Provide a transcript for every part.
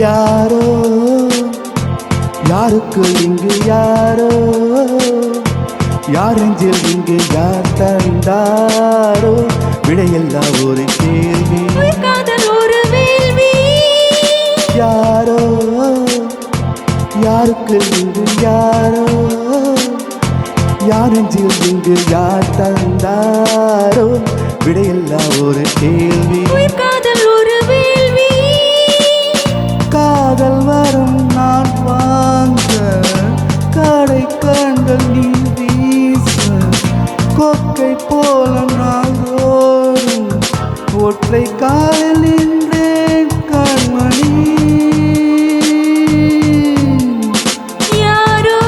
யாரோ யாருக்கு இங்கு யாரோ யாரெஞ்சில் இங்கு யார் தந்தாரோ விடையெல்லாம் ஒரு கேள்வி காதல் ஒரு வேள்வி யாரோ யாருக்கு இங்கு யாரோ யாரெஞ்சில் இங்கு யார் தந்தாரோ விடையெல்லாம் ஒரு கேள்வி காதல் ஒரு வேள்வி காதல் வரும் நான் வாங்க கடை கண்கள் நீ வீச கொக்கை போல நான் ஓடும் ஒற்றை காலில் நின்றேன் கண்மணி யாரோ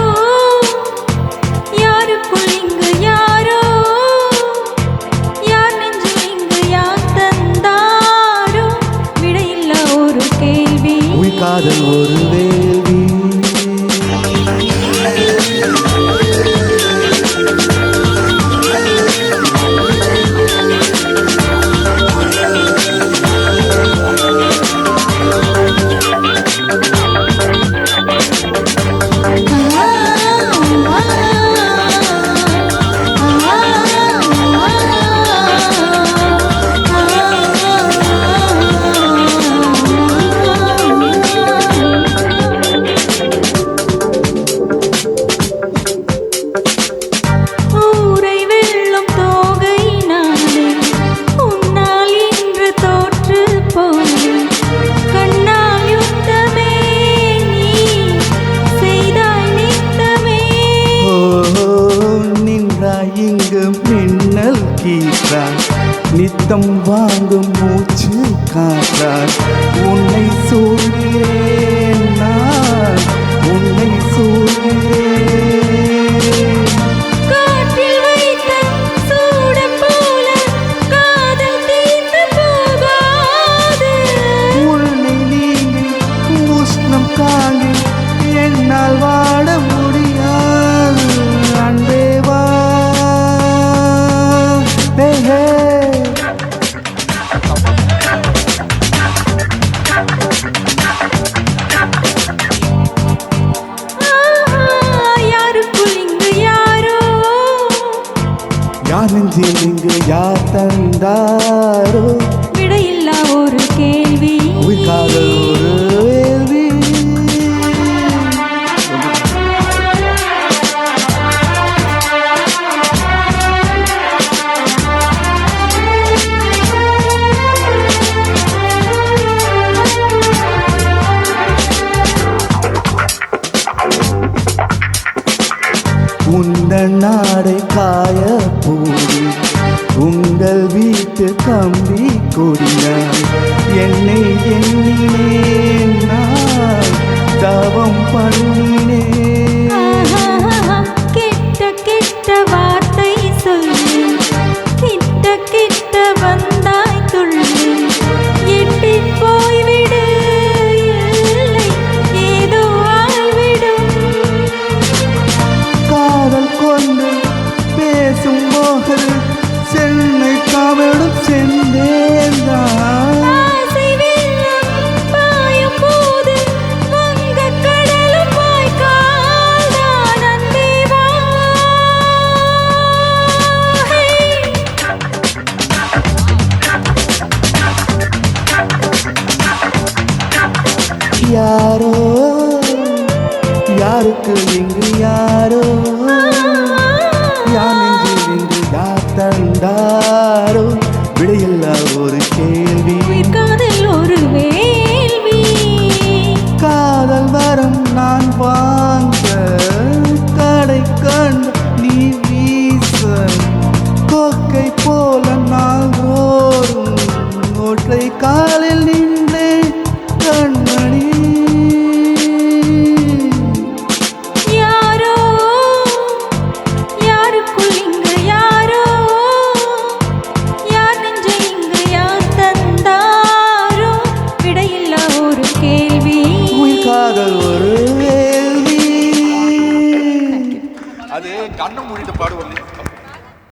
யாருக்குள் இங்கு யாரோ யார் நெஞ்சில் இங்கு யார் தந்தாரோ விடையில்லா ஒரு கேள்வி காதல் ஒரு வேள்வி நித்தம் வாங்கும் மூச்சு காற்றார் உன்னை சொல்கிறேன் நான் உன்னை சொல்கிறேன் காற்றில் வைத்த சூடம் போல காதல் தீர்ந்து போகாது உன்னை நீங்கி உஷ்ணம் தாங்கி என்னால் வாட முடியாது அன்பே வா யாரெஞ்சில் இங்கு யார் தந்தாரோ விடையில்லா ஒரு கேள்வி காதல் ஒரு வேள்வி உங்கள் நாடை காய பூடி உங்கள் வீட்டு கம்பி கொடியான் என்னை எண்ணினேன் நான் தவம் பண்ணினேன் கெட்ட கெட்ட வார்த்தை சொல்லி கிட்ட கிட்ட வந்தாய் துள்ளி எட்டி போய்விடு இல்லை ஏதோ ஆய்விடும் காதல் கொண்டு பேசும் மோகல் சென்னை காவலும் சென்றேன் ஆசை வெள்ளம் பாயும் போது வங்கக் கடலும் வாய்க்கால் தான் அன்பே வா. யாரோ யாருக்கு இங்கு யாரோ யார் நெஞ்சில் இங்கு யார் தந்தாரோ விடையில்லா ஒரு கேள்வி காதல் ஒரு வேள்வி காதல் வரம் நான் வாங்க கடை கண்டு நீ வீச கொக்கை போல நான் ஓடும் ஒற்றை காலில் நின்றே கண்மணி யாரோ யாருக்குள் இங்கு யாரோ அது கண்ணை மூடிட்டு பாடுவோம்